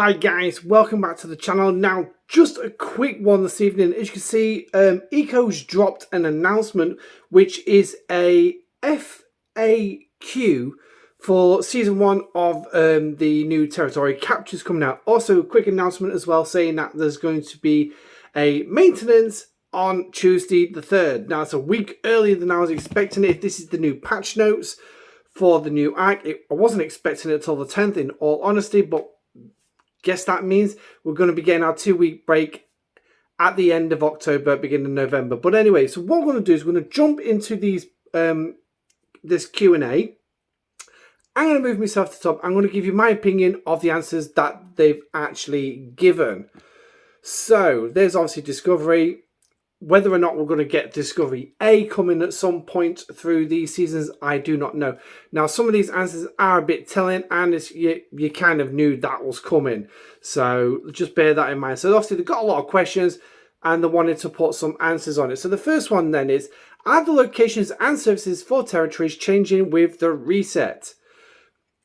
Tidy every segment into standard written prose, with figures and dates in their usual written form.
Hi guys, welcome back to the channel. Now, just a quick one this evening. As you can see, Eco's dropped an announcement, which is a FAQ for Season 1 of the new territory captures coming out. Also, a quick announcement as well, saying that there's going to be a maintenance on Tuesday the 3rd. Now, it's a week earlier than I was expecting it. This is the new patch notes for the new arc. I wasn't expecting it until the 10th, in all honesty, but guess that means we're going to be getting our 2-week break at the end of October, beginning of November. But anyway, so what we're going to do is we're going to jump into these this Q&A. I'm going to move myself to the top. I'm going to give you my opinion of the answers that they've actually given. So there's obviously Discovery. Whether or not we're going to get Discovery A coming at some point through these seasons, I do not know. Now, some of these answers are a bit telling, and you kind of knew that was coming. So just bear that in mind. So obviously, they've got a lot of questions, and they wanted to put some answers on it. So the first one then is, are the locations and services for territories changing with the reset?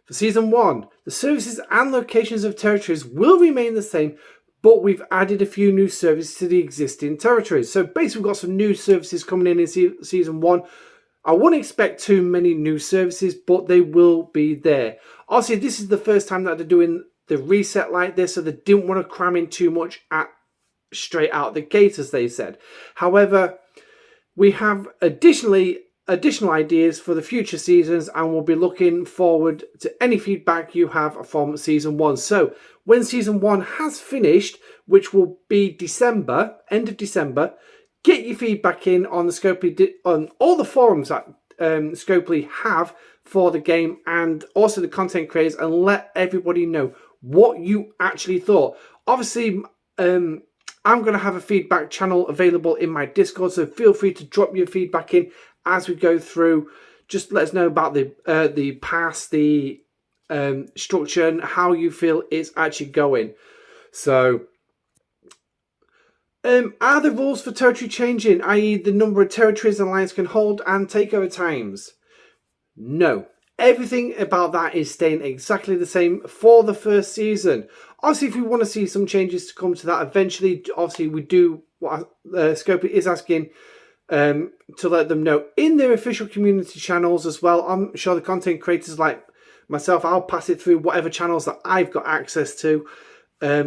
For Season 1, the services and locations of territories will remain the same, but we've added a few new services to the existing territories. So basically, we've got some new services coming in Season 1. I wouldn't expect too many new services, but they will be there. Obviously, this is the first time that they're doing the reset like this, so they didn't want to cram in too much straight out the gate, as they said. However, we have additional ideas for the future seasons, and we'll be looking forward to any feedback you have from Season 1. So when Season 1 has finished, which will be December, end of December, get your feedback in on the Scopley, on all the forums that Scopley have for the game, and also the content creators, and let everybody know what you actually thought. Obviously, I'm going to have a feedback channel available in my Discord, so feel free to drop your feedback in as we go through. Just let us know about the pass, the structure, and how you feel it's actually going. So, are the rules for territory changing, i.e. the number of territories an alliance can hold and takeover times? No. Everything about that is staying exactly the same for the first season. Obviously, if we want to see some changes to come to that eventually, obviously we do what Scopely is asking to let them know in their official community channels as well. I'm sure the content creators like myself, I'll pass it through whatever channels that I've got access to,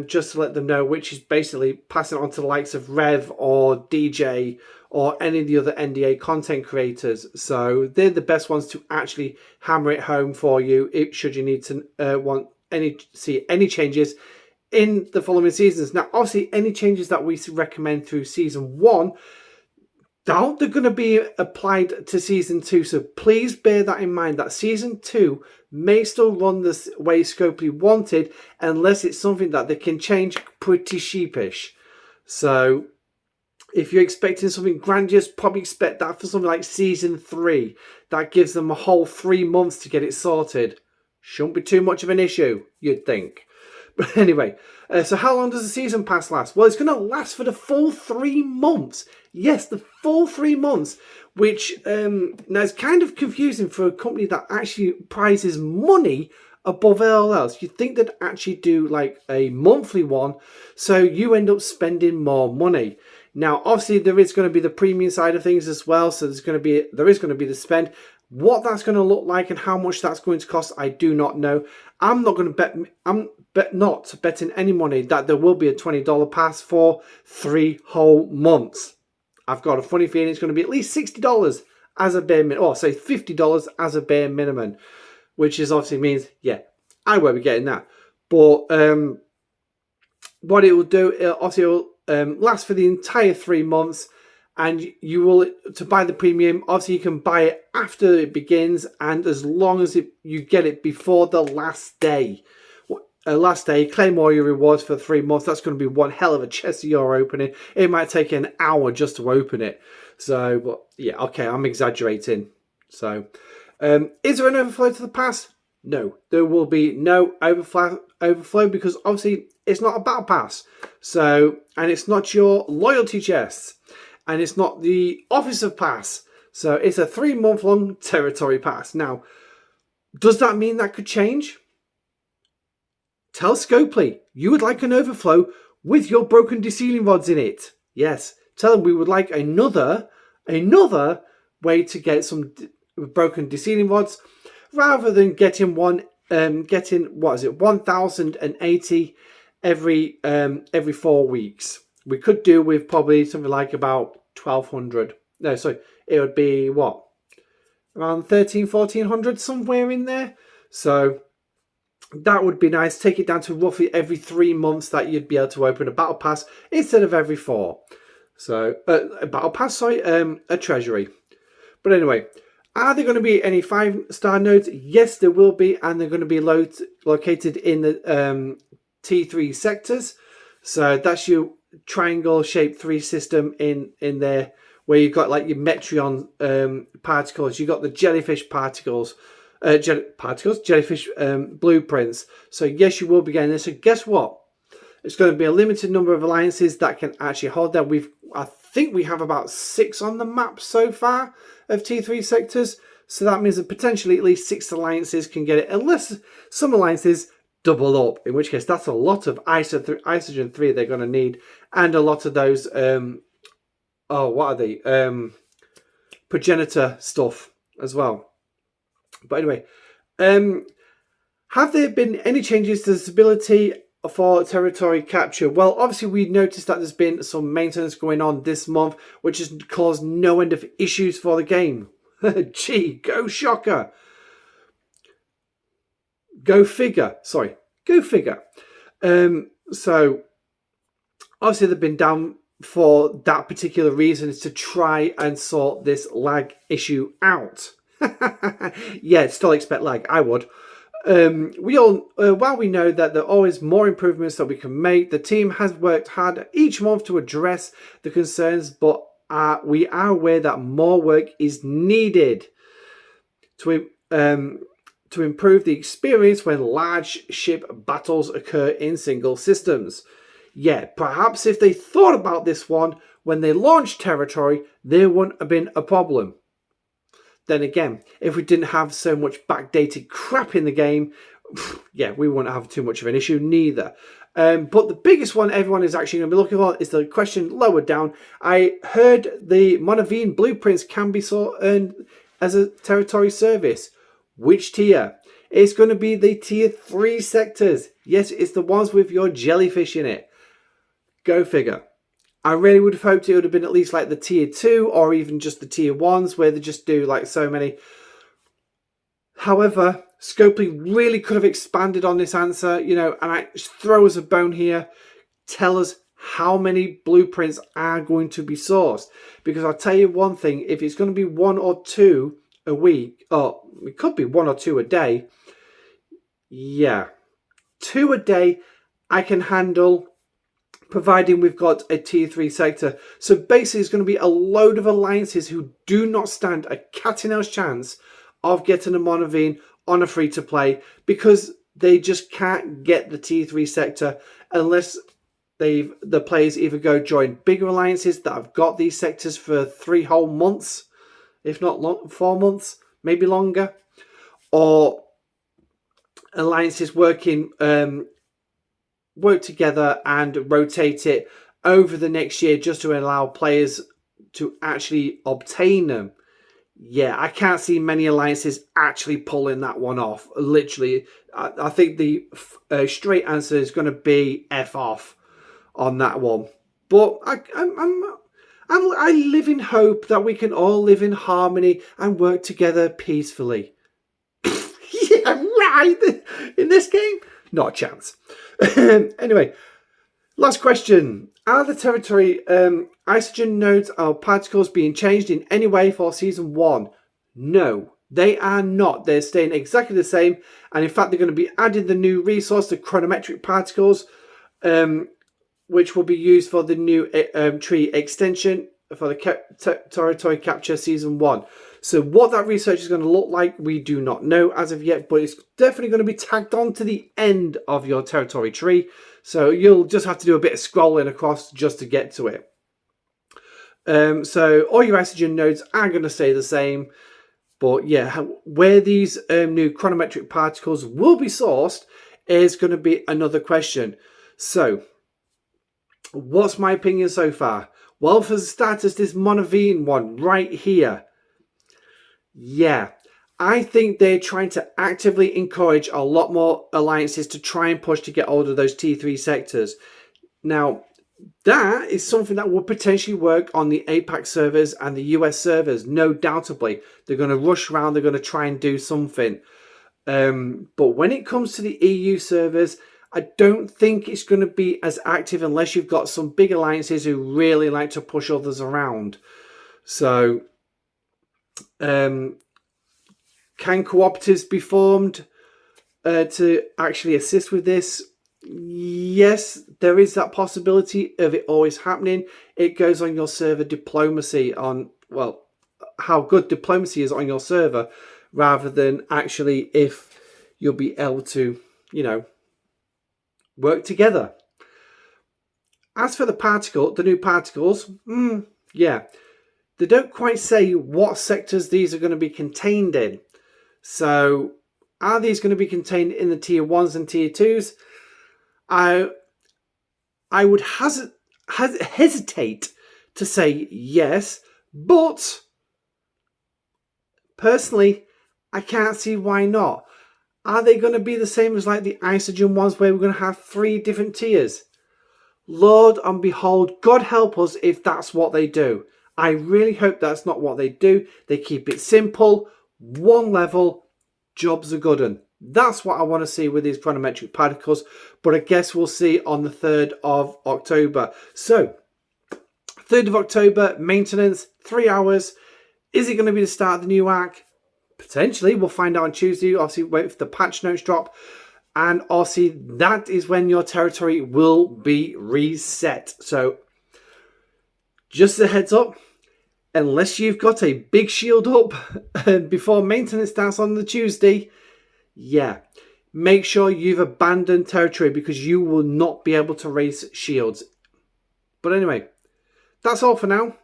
just to let them know, which is basically passing it on to the likes of Rev or DJ or any of the other NDA content creators. So they're the best ones to actually hammer it home for you should you need to see any changes in the following seasons. Now, obviously, any changes that we recommend through Season 1, they're going to be applied to Season 2. So please bear that in mind, that Season 2 may still run the way Scopely wanted, unless it's something that they can change pretty sheepish. So if you're expecting something grandiose, probably expect that for something like Season 3. That gives them a whole 3 months to get it sorted. Shouldn't be too much of an issue, you'd think. But anyway, so how long does the season pass last? Well, it's going to last for the full 3 months. Yes, the full 3 months, which now is kind of confusing for a company that actually prizes money above all else. You'd think they'd actually do like a monthly one, so you end up spending more money. Now, obviously, there is going to be the premium side of things as well, so there is going to be the spend. What that's going to look like and how much that's going to cost, I do not know. I'm not betting any money that there will be a $20 pass for 3 whole months. I've got a funny feeling it's going to be at least $60 as a bare minimum, or say $50 as a bare minimum, which is obviously means, yeah, I won't be getting that. But what it will do, it will last for the entire 3 months. And you will, to buy the premium, obviously you can buy it after it begins, and as long as you get it before the last day. Claim all your rewards for 3 months. That's going to be one hell of a chest you're opening. It might take an hour just to open it. So, but yeah, okay, I'm exaggerating. So, is there an overflow to the pass? No, there will be no overflow because obviously it's not a battle pass. So, and it's not your loyalty chests. And it's not the Office of Pass. So it's a 3-month-long territory pass. Now, does that mean that could change? Tell Scopley you would like an overflow with your broken de-sealing rods in it. Yes, tell them we would like another way to get some broken de-sealing rods, rather than getting 1,080 every 4 weeks. We could do with probably something like about 1,200. No, sorry, it would be what, around 1,100 somewhere in there. So that would be nice. Take it down to roughly every 3 months that you'd be able to open a battle pass instead of every 4. So a battle pass, sorry, a treasury. But anyway, are there going to be any 5-star nodes? Yes, there will be, and they're going to be located in the T3 sectors. So that's your triangle-shaped 3 system in there, where you've got like your Metreon particles. You've got the jellyfish particles, jellyfish blueprints. So yes, you will be getting this. So guess what? It's going to be a limited number of alliances that can actually hold that. I think we have about 6 on the map so far of T3 sectors. So that means that potentially at least 6 alliances can get it, unless some alliances double up, in which case that's a lot of Isogen 3 they're going to need, and a lot of those what are they, progenitor stuff as well. But anyway, have there been any changes to the stability for territory capture? Well, obviously we noticed that there's been some maintenance going on this month, which has caused no end of issues for the game. Gee, go shocker. Go figure. Sorry, go figure. So obviously they've been down for that particular reason, is to try and sort this lag issue out. Yeah, still expect lag. I would. While we know that there are always more improvements that we can make, the team has worked hard each month to address the concerns, but we are aware that more work is needed to improve the experience when large ship battles occur in single systems. Yeah, perhaps if they thought about this one when they launched Territory, there wouldn't have been a problem. Then again, if we didn't have so much backdated crap in the game, yeah, we wouldn't have too much of an issue neither. But the biggest one everyone is actually going to be looking for is the question lower down. I heard the Monavine blueprints can be earned as a territory service. Which tier? It's going to be the tier 3 sectors. Yes, it's the ones with your jellyfish in it. Go figure. I really would have hoped it would have been at least like the tier 2 or even just the tier 1s, where they just do like so many. However, Scopley really could have expanded on this answer, you know, and throw us a bone here. Tell us how many blueprints are going to be sourced. Because I'll tell you one thing, if it's going to be 1 or 2 a week, or it could be 1 or 2 a day, yeah, 2 a day I can handle, providing we've got a tier 3 sector. So basically it's going to be a load of alliances who do not stand a cat and mouse chance of getting a Monavine on a free to play, because they just can't get the tier 3 sector unless the players either go join bigger alliances that have got these sectors for 3 whole months, if not 4 months, maybe longer, or alliances work together and rotate it over the next year just to allow players to actually obtain them. Yeah, I can't see many alliances actually pulling that one off. Literally, I think the straight answer is going to be F off on that one. But I live in hope that we can all live in harmony and work together peacefully. Yeah, right. In this game, not a chance. Anyway, last question. Are the territory Isogen nodes or particles being changed in any way for Season 1? No, they are not. They're staying exactly the same. And in fact, they're going to be adding the new resource, the chronometric particles, which will be used for the new tree extension for the territory capture Season 1. So what that research is going to look like, we do not know as of yet, but it's definitely going to be tagged on to the end of your territory tree. So you'll just have to do a bit of scrolling across just to get to it. So all your Isogen nodes are going to stay the same. But yeah, where these new chronometric particles will be sourced is going to be another question. So, what's my opinion so far? Well, for the starters, this Monavine one right here. Yeah, I think they're trying to actively encourage a lot more alliances to try and push to get hold of those T3 sectors. Now, that is something that will potentially work on the APAC servers and the US servers, no doubtably. They're going to rush around, they're going to try and do something. But when it comes to the EU servers, I don't think it's going to be as active unless you've got some big alliances who really like to push others around. So, can cooperatives be formed to actually assist with this? Yes, there is that possibility of it always happening. It goes on your server diplomacy on, well, how good diplomacy is on your server, rather than actually if you'll be able to, you know, work together. As for the new particles, yeah, they don't quite say what sectors these are going to be contained in. So, are these going to be contained in the tier 1s and tier 2s? I would hesitate to say yes, but personally, I can't see why not. Are they going to be the same as like the Isogen ones where we're going to have 3 different tiers? Lord and behold, God help us if that's what they do. I really hope that's not what they do. They keep it simple, one level, jobs are good 'un. That's what I want to see with these chronometric particles, but I guess we'll see on the 3rd of October. So, 3rd of October, maintenance, 3 hours. Is it going to be the start of the new arc? Potentially. We'll find out on Tuesday. Obviously, wait for the patch notes drop. And obviously, that is when your territory will be reset. So, just a heads up, unless you've got a big shield up before maintenance starts on the Tuesday, yeah, make sure you've abandoned territory because you will not be able to raise shields. But anyway, that's all for now.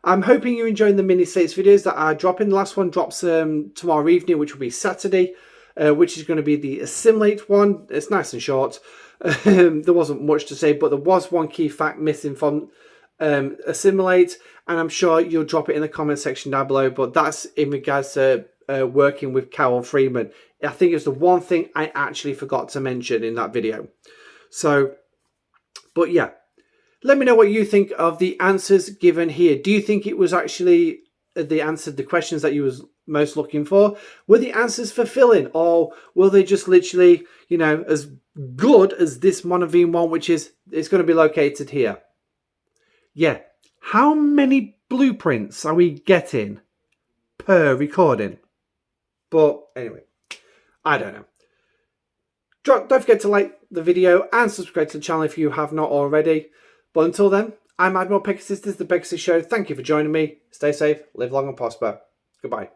I'm hoping you're enjoying the mini states videos that are dropping. The last one drops tomorrow evening, which will be Saturday, which is going to be the assimilate one. It's nice and short. There wasn't much to say, but there was one key fact missing from assimilate, and I'm sure you'll drop it in the comment section down below. But that's in regards to working with Carol Freeman. I think it's the one thing I actually forgot to mention in that video. So, but yeah, let me know what you think of the answers given here. Do you think it was actually the answered the questions that you was most looking for? Were the answers fulfilling, or were they just literally, you know, as good as this Monavine one, which is it's going to be located here? Yeah. How many blueprints are we getting per recording? But anyway, I don't know. Don't forget to like the video and subscribe to the channel if you have not already. But until then, I'm Admiral Pegasus. This is the Pegasus Show. Thank you for joining me. Stay safe, live long and prosper. Goodbye.